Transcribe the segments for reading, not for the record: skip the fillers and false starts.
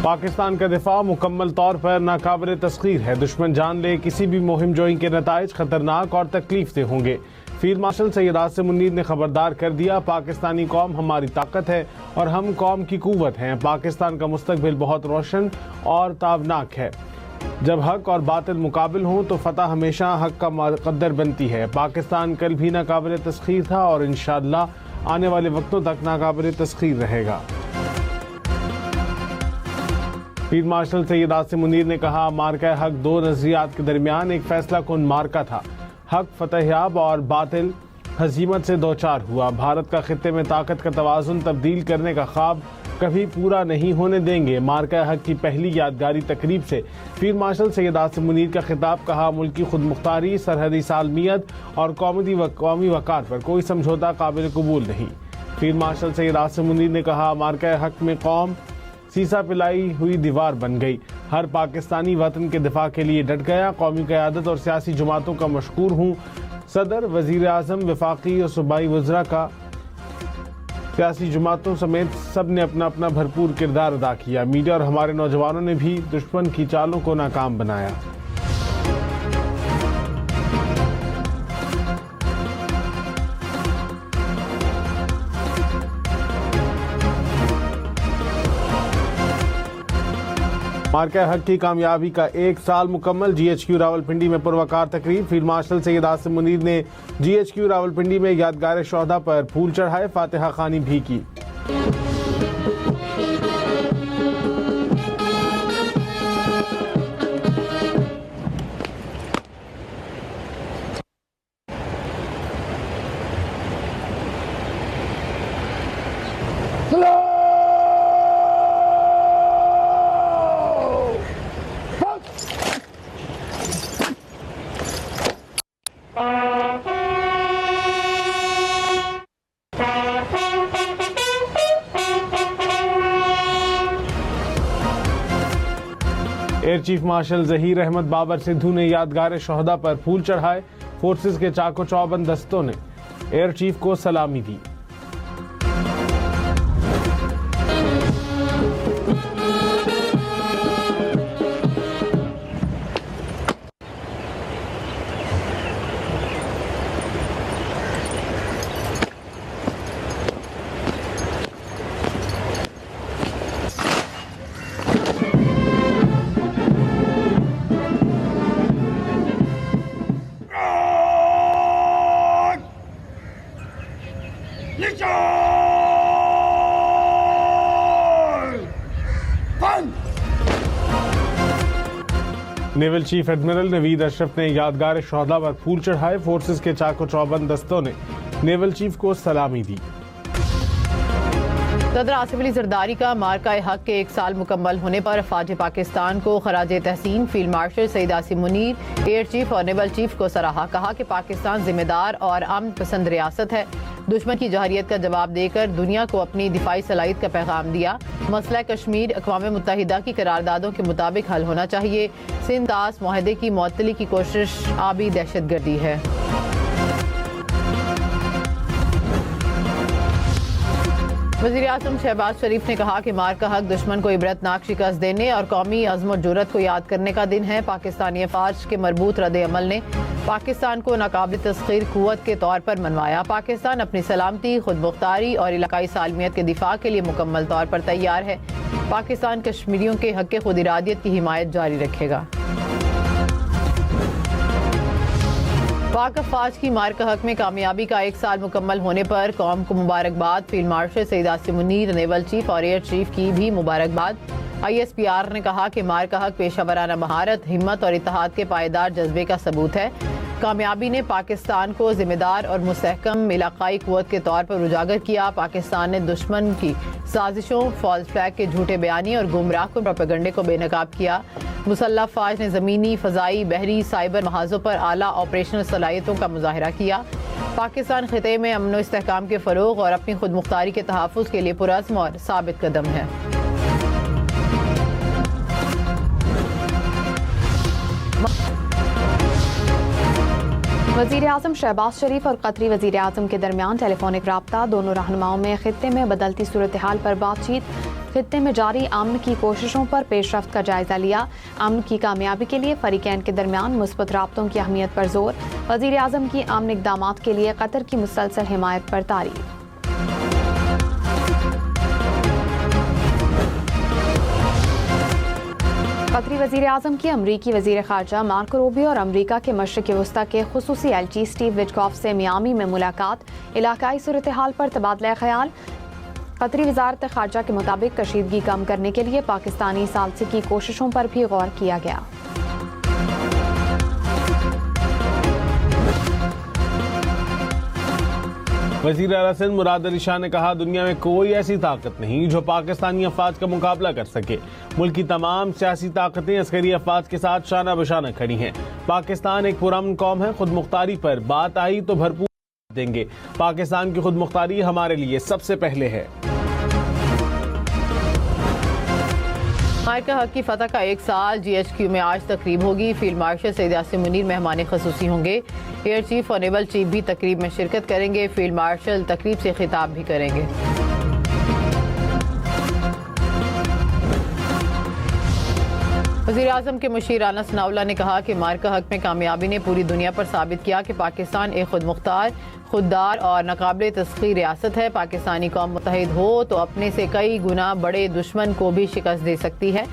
पाकिस्तान का दिफा मुकम्मल तौर पर नाकाबिल तस्खीर है। दुश्मन जान ले किसी भी मुहिम जोई के नताइज खतरनाक और तकलीफ दे होंगे। फील्ड मार्शल सैयद आसिम मुनीर ने खबरदार कर दिया, पाकिस्तानी कौम हमारी ताकत है और हम कौम की कुव्वत हैं। पाकिस्तान का मुस्तकबिल बहुत रोशन और ताबनाक है। जब हक और बातिल मुकाबिल हों तो फतह हमेशा हक का मुक़द्दर बनती है। पाकिस्तान कल भी नाकाबिल तस्खीर था और इंशाअल्लाह आने वाले वक्तों तक नाकाबिल तस्खीर रहेगा। फील्ड मार्शल सैयद आसिम मुनीर ने कहा, मार्का हक दो नजरियात के दरमियान एक फैसला कुन मार्का था। हक फतहयाब और बातिल हजीमत से दो-चार हुआ। भारत का खित्ते में ताकत का तवाज़ुन तब्दील करने का ख्वाब कभी पूरा नहीं होने देंगे। मार्का हक की पहली यादगारी तकरीब से फील्ड मार्शल सैयद आसिम मुनीर का खिताब। कहा, मुल्की खुद मुख्तारी, सरहदी सालमियत और कौमी वक़ार पर कोई समझौता काबिल कबूल नहीं। फील्ड मार्शल सैयद आसिम मुनीर ने कहा, मार्का हक में कौम सीसा पिलाई हुई दीवार बन गई। हर पाकिस्तानी वतन के दिफा के लिए डट गया। कौमी क़यादत और सियासी जमातों का मशकूर हूँ। सदर, वज़ीर आज़म, वफाकी और सूबाई वज़रा का सियासी जमातों समेत सब ने अपना अपना भरपूर किरदार अदा किया। मीडिया और हमारे नौजवानों ने भी दुश्मन की चालों को नाकाम बनाया। मार्का हक की कामयाबी का एक साल मुकम्मल। GHQ रावलपिंडी में पुरवकार तकरीब। फील्ड मार्शल सैयद आसिम मुनीर ने GHQ रावलपिंडी में यादगार शोहदा पर फूल चढ़ाए, फातिहा खानी भी की। Air chief marshal Zaheer Ahmed Babar Sidhu ने यादगार शोहदा पर फूल चढ़ाए। फोर्सेस के चाको चौबंद दस्तों ने एयर चीफ को सलामी दी। Naval chief admiral Naveed Ashraf ने यादगार शोहदा पर फूल चढ़ाए। फोर्सेस के चाको चौबंद दस्तों ने नेवल चीफ को सलामी दी। सदर आसिफ अली जरदारी का मार्का हक के एक साल मुकम्मल होने पर फ़ौज पाकिस्तान को खराज तहसीन। Field marshal Syed Asim Munir air chief और नेवल चीफ को सराहा। कहा कि पाकिस्तान जिम्मेदार और अमन पसंद रियासत है। दुश्मन की जहरियत का जवाब देकर दुनिया को अपनी दिफाई सलाहियत का पैगाम दिया। मसला कश्मीर अक़वाम मुत्तहिदा की करारदादों के मुताबिक हल होना चाहिए। सिंध तास मुआहदे की मुअत्तली की कोशिश आबी दहशतगर्दी है। वज़ीर आज़म शहबाज शरीफ ने कहा कि मार्का हक दुश्मन को इबरतनाक शिकस्त देने और कौमी अज़्म और जुर्रत को याद करने का दिन है। पाकिस्तानी अफवाज के मरबूत रद्द अमल ने पाकिस्तान को नाकाबिल तस्खीर कुव्वत के तौर पर मनवाया। पाकिस्तान अपनी सलामती, खुद मुख्तारी और इलाकाई सालमियत के दिफा के लिए मुकम्मल तौर पर तैयार है। पाकिस्तान कश्मीरियों के हक़ खुद इरादियत की हिमायत जारी रखेगा। पाक अफवाज की मार्का हक में कामयाबी का एक साल मुकम्मल होने पर कौम को मुबारकबाद। Field marshal Syed Asim Munir, naval chief और एयर चीफ की भी मुबारकबाद। ISPR ने कहा कि मार्का हक पेशा वराना महारत, हिम्मत और इत्तेहाद के पायदार जज्बे का सबूत है। कामयाबी ने पाकिस्तान को जिम्मेदार और मुस्तहकम इलाकाई कुव्वत के तौर पर उजागर किया। पाकिस्तान ने दुश्मन की साजिशों, फॉल्स फ्लैग के झूठे बयानी और गुमराह कुन प्रोपेगेंडे को बेनकाब किया। मुसल्लह फ़ौज ने ज़मीनी, फ़ज़ाई, बहरी, साइबर महाजों पर आला ऑपरेशनल सलाहियतों का मुजाहरा किया। पाकिस्तान खिते में अमन व इस्तेहकाम के फ़रोग़ और अपनी खुद मुख्तारी के तहफ़्फ़ुज़ के लिए पुरअज़्म और साबित कदम है। वज़ीर आज़म शहबाज शरीफ और कतरी वज़ीर आज़म के दरमियान टेलीफोनिक राब्ता। दोनों रहनुमाओं में खित्ते में बदलती सूरत हाल पर बातचीत, खित्ते में जारी अमन की कोशिशों पर पेशरफ्त का जायजा लिया। अमन की कामयाबी के लिए फरीकैन के दरमियान मुस्बत राब्तों की अहमियत पर जोर। वज़ीर आज़म की अमन इक़दामात के लिए कतर की मुसलसल हिमायत पर तारीफ। कतरी वज़ीर आज़म की अमरीकी वज़ीर ख़ारजा मार्को रूबियो और अमरीका के मशरिक़ वस्ता के खुसूसी एलची स्टीव विटकॉफ से मियामी में मुलाकात। इलाकाई सूरत हाल पर तबादला ख्याल। कतरी वज़ारत ख़ारजा के मुताबिक कशीदगी कम करने के लिए पाकिस्तानी सालसी की कोशिशों पर भी गौर किया गया। वज़ीर आला सिंध मुराद अली शाह ने कहा, दुनिया में कोई ऐसी ताकत नहीं जो पाकिस्तानी अफवाज का मुकाबला कर सके। मुल्क की तमाम सियासी ताकतें अस्करी अफवाज के साथ शाना बशाना खड़ी हैं। पाकिस्तान एक पुरअमन कौम है। खुद मुख्तारी पर बात आई तो भरपूर देंगे। पाकिस्तान की खुद मुख्तारी हमारे लिए सबसे पहले है। मार्का हक की फतह का 1 साल GHQ में आज तकरीब होगी। फील्ड मार्शल सैयद आसिम मुनीर मेहमान खसूसी होंगे। एयर चीफ और नेवल चीफ भी तकरीब में शिरकत करेंगे। फील्ड मार्शल तकरीब से खिताब भी करेंगे। वज़ीर आज़म के मुशीर राना सनाउल्लाह ने कहा कि मार्का हक में कामयाबी ने पूरी दुनिया पर साबित किया कि पाकिस्तान एक खुद मुख्तार, खुददार और नाकाबिले तस्खीर रियासत है। पाकिस्तानी कौम मुत्तहिद हो तो अपने से कई गुना बड़े दुश्मन को भी शिकस्त दे सकती है।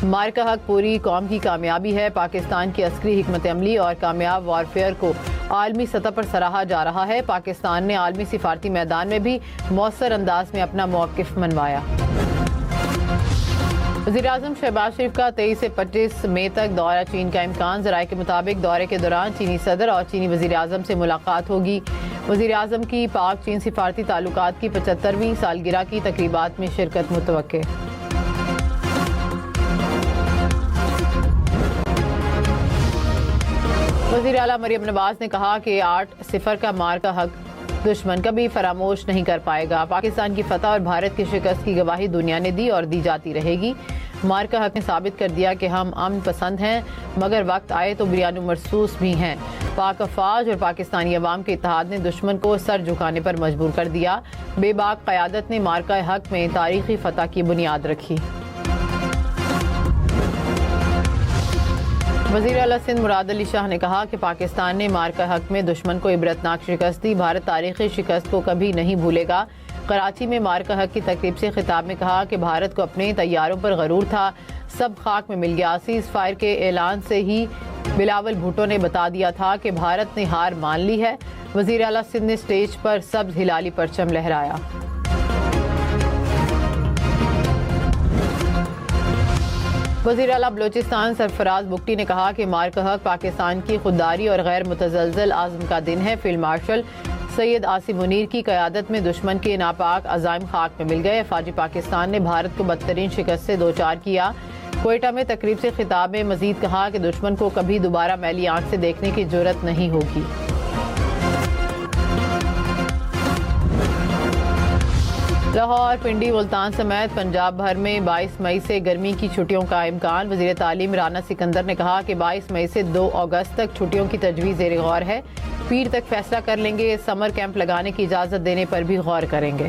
मार्का हक पूरी कौम की कामयाबी है। पाकिस्तान की अस्करी हिकमत अमली और कामयाब वारफेयर को आलमी सतह पर सराहा जा रहा है। पाकिस्तान ने आलमी सिफारती मैदान में भी मौसर अंदाज में अपना मौक़िफ़ मनवाया। वज़ीर आज़म शहबाज शरीफ का 23 से 25 मई तक दौरा चीन का इम्कान। ज़राए के मुताबिक दौरे के दौरान चीनी सदर और चीनी वज़ीर आज़म से मुलाकात होगी। वज़ीर आज़म की पाक चीन सिफारती ताल्लुकात की 75वीं सालगिरह की तकरीबात में शिरकत मुतवक्के। वज़ीर आला मरियम नवाज ने कहा कि 8-0 का मार्का हक दुश्मन कभी फरामोश नहीं कर पाएगा। पाकिस्तान की फतह और भारत की शिकस्त की गवाही दुनिया ने दी और दी जाती रहेगी। मार्का हक ने साबित कर दिया कि हम अमन पसंद हैं, मगर वक्त आए तो बिरयानु मरसूस भी हैं। पाक अफवाज और पाकिस्तानी अवाम के इत्तेहाद ने दुश्मन को सर झुकाने पर मजबूर कर दिया। बेबाक क़यादत ने मार्का हक में तारीखी फतह की बुनियाद रखी। वज़ीर आला सिंध मुराद अली शाह ने कहा कि पाकिस्तान ने मार्का हक में दुश्मन को इबरतनाक शिकस्त दी। भारत तारीखी शिकस्त को कभी नहीं भूलेगा। कराची में मार्का हक की तकरीब से खिताब में कहा कि भारत को अपने तैयारों पर गरूर था, सब खाक में मिल गया। सीज़ फायर के ऐलान से ही बिलावल भुट्टो ने बता दिया था कि भारत ने हार मान ली है। वज़ीर आला सिंध ने स्टेज पर सब्ज़ हिलाली परचम लहराया। वज़ीर आला बलोचिस्तान सरफराज बुगटी ने कहा कि मार्का हक पाकिस्तान की खुददारी और गैर मुतज़लज़ल आज़म का दिन है। फील्ड मार्शल सैयद आसिम मुनीर की क़यादत में दुश्मन के नापाक अज़ाइम खाक में मिल गए। फ़ौजी पाकिस्तान ने भारत को बदतरीन शिकस्त से दो चार किया। कोयटा में तकरीब से खिताब में मज़ीद कहा कि दुश्मन को कभी दोबारा मैली आंख से देखने की ज़रूरत नहीं होगी। लाहौर, पिंडी, मुल्तान समेत पंजाब भर में 22 मई से गर्मी की छुट्टियों का इम्कान। वज़ीर तालीम राना सिकंदर ने कहा कि 22 मई से 2 अगस्त तक छुट्टियों की तजवीज़ ज़ेर गौर है। पीर तक फैसला कर लेंगे। समर कैंप लगाने की इजाज़त देने पर भी गौर करेंगे।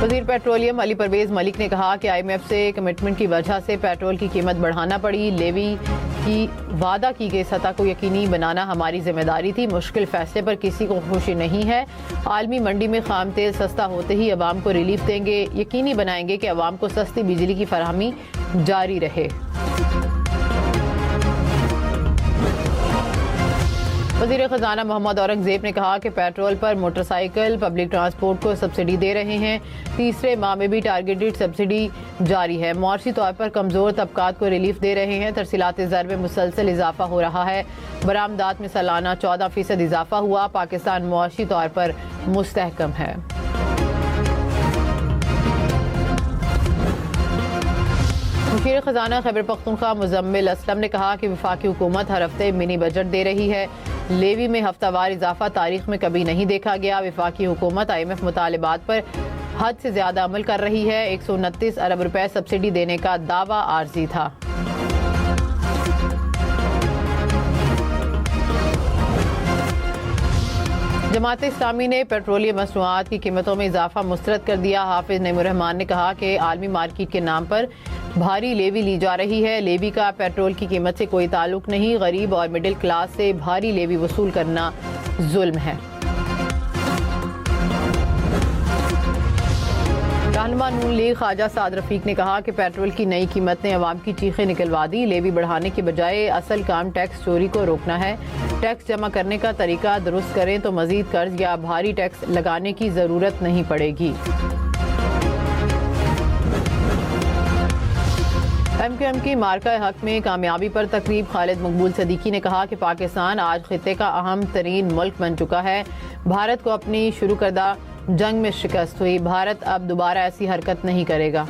वज़ीर पेट्रोलियम अली परवेज़ मलिक ने कहा कि IMF से कमिटमेंट की वजह से पेट्रोल की कीमत बढ़ाना पड़ी। लेवी की वादा की गई सतह को यकीनी बनाना हमारी जिम्मेदारी थी। मुश्किल फैसले पर किसी को खुशी नहीं है। आलमी मंडी में खाम तेल सस्ता होते ही अवाम को रिलीफ देंगे। यकीनी बनाएंगे कि अवाम को सस्ती बिजली की फराहमी जारी रहे। वज़ीर ख़जाना मोहम्मद औरंगज़ेब ने कहा कि पेट्रोल पर मोटरसाइकिल पब्लिक ट्रांसपोर्ट को सब्सिडी दे रहे हैं। तीसरे माह में भी टारगेटेड सब्सिडी जारी है। मुआशी तौर पर कमज़ोर तबकात को रिलीफ दे रहे हैं। तरसीलात ज़र में मुसलसल इजाफा हो रहा है। बरामदात में सालाना 14% इजाफा हुआ। पाकिस्तान मुआशी तौर पर मुस्तहकम है। मुशीर ख़जाना खैबर पख्तूनख्वा मुज़म्मिल असलम ने कहा कि वफाकी हुकूमत हर हफ्ते मिनी बजट दे रही है। लेवी में हफ्तावार इजाफा तारीख में कभी नहीं देखा गया। वफाकी हुकूमत IMF मुतालिबात पर हद से ज़्यादा अमल कर रही है। 129 अरब रुपए सब्सिडी देने का दावा आर्जी था। जमात इस्लामी ने पेट्रोलियम मसनूआत की कीमतों में इजाफा मुस्तरद कर दिया। हाफिज नईमुर्रहमान ने कहा कि आलमी मार्केट के नाम पर भारी लेवी ली जा रही है। लेवी का पेट्रोल की कीमत से कोई ताल्लुक नहीं। गरीब और मिडिल क्लास से भारी लेवी वसूल करना जुल्म है। रहनुमा नून लीग ख्वाजा साद रफीक ने कहा कि पेट्रोल की नई कीमत ने अवाम की चीखें निकलवा दी। लेवी बढ़ाने के बजाय असल काम टैक्स चोरी को रोकना है। टैक्स जमा करने का तरीका दुरुस्त करें तो मजीद कर्ज या भारी टैक्स लगाने की जरूरत नहीं पड़ेगी। MQM की मार्का हक में कामयाबी पर तकरीब। खालिद मकबूल सदीकी ने कहा कि पाकिस्तान आज खित्ते का अहम तरीन मुल्क बन चुका है। भारत को अपनी शुरू करदा जंग में शिकस्त हुई। भारत अब दोबारा ऐसी हरकत नहीं करेगा।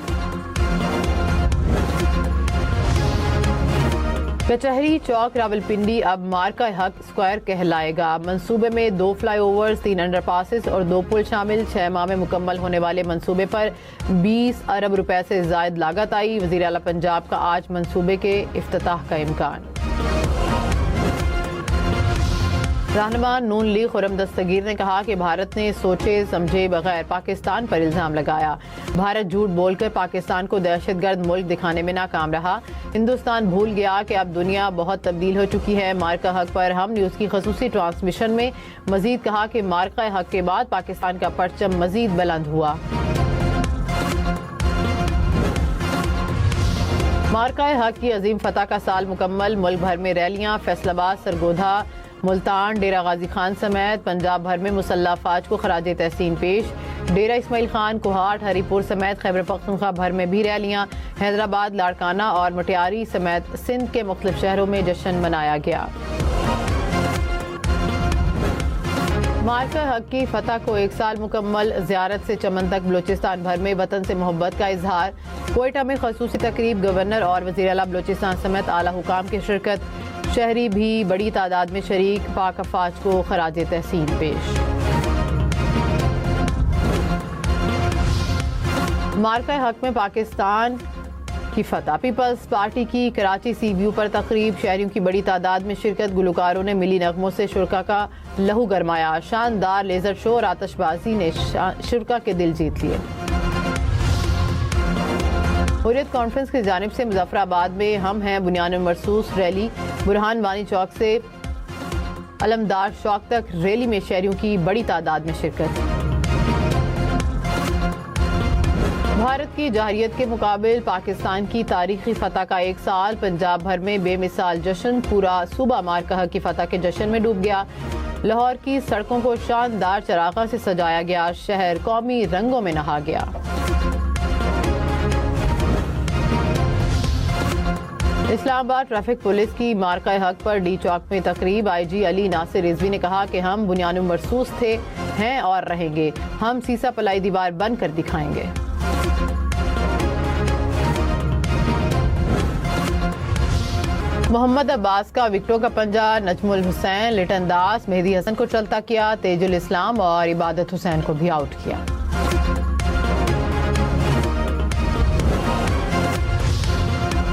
कचहरी चौक रावलपिंडी अब मार्का हक स्क्वायर कहलाएगा। मंसूबे में 2 फ्लाईओवर्स, 3 अंडरपासेस और 2 पुल शामिल। 6 माह में मुकम्मल होने वाले मंसूबे पर 20 अरब रुपए से जायद लागत आई। वज़ीर आला पंजाब का आज मंसूबे के इफ्तिताह का इम्कान। रहनुमा नून लीग खुर्रम दस्तगीर ने कहा कि भारत ने सोचे समझे बगैर पाकिस्तान पर इल्जाम लगाया। भारत झूठ बोलकर पाकिस्तान को दहशतगर्द मुल्क दिखाने में नाकाम रहा। हिंदुस्तान भूल गया कि अब दुनिया बहुत तब्दील हो चुकी है। मार्का हक पर हम न्यूज़ की खसूसी ट्रांसमिशन में मजीद कहा कि मार्का हक के बाद पाकिस्तान का परचम मजीद बुलंद हुआ। मार्का हक की अजीम फतह का साल मुकम्मल। मुल्क भर में रैलियां। फैसलाबाद, सरगोधा, मुल्तान, डेरा गाजी खान समेत पंजाब भर में मुसल्लह अफवाज को खराजे तहसीन पेश। डेरा इस्माइल खान, कोहाट, हरीपुर समेत खैबर पख्तूनख्वा भर में भी रैलियां। हैदराबाद, लाड़काना और मटियारी समेत सिंध के मुख्तलिफ शहरों में जश्न मनाया गया। मार्का हक की फतह को 1 साल मुकम्मल। ज़ियारत से चमन तक बलोचिस्तान भर में वतन से मोहब्बत का इजहार। कोयटा में खसूसी तकरीब। गवर्नर और वज़ीर आला बलोचिस्तान समेत आला हुकाम की शिरकत। शहरी भी बड़ी तादाद में शरीक। पाक अफवाज को खराजे तहसीन पेश। मार्का हक में पाकिस्तान की फतह। पीपल्स पार्टी की कराची सी व्यू पर तकरीब। शहरियों की बड़ी तादाद में शिरकत। गुलकारों ने मिली नगमों से शुरका का लहू गरमाया। शानदार लेजर शो और आतशबाजी ने शुरका के दिल जीत लिए। हुर्रियत कॉन्फ्रेंस की जानिब से मुजफ्फराबाद में हम हैं बुनियान मरसूस रैली। बुरहान वानी चौक से अलमदार चौक तक रैली में शहरियों की बड़ी तादाद में शिरकत। भारत की जहरियत के मुकाबिल पाकिस्तान की तारीखी फतह का 1 साल। पंजाब भर में बेमिसाल जश्न। पूरा सूबा मार्का हक की फतह के जश्न में डूब गया। लाहौर की सड़कों को शानदार चरागा से सजाया गया। शहर कौमी रंगों में नहा गया। इस्लामाबाद ट्रैफिक पुलिस की मार्का हक पर डी चौक में तकरीब। IG अली नासिर रिजवी ने कहा कि हम बुनियान मरसूस थे, हैं और रहेंगे। हम सीसा पलाई दीवार बन कर दिखाएंगे। मोहम्मद अब्बास का विकेटों का पंजा। नजमुल हुसैन, लिटन दास, मेहदी हसन को चलता किया। तेजुल इस्लाम और इबादत हुसैन को भी आउट किया।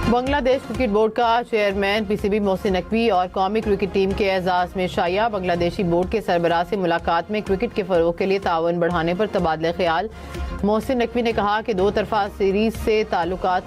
बांग्लादेश क्रिकेट बोर्ड का चेयरमैन PCB मोहसिन नकवी और कौमी क्रिकेट टीम के एजाज में शाया। बांग्लादेशी बोर्ड के सरबराह से मुलाकात में क्रिकेट के फरोग के लिए ताउन बढ़ाने पर तबादला ख्याल। मोहसिन नकवी ने कहा कि 2 तरफा सीरीज से ताल्लुकात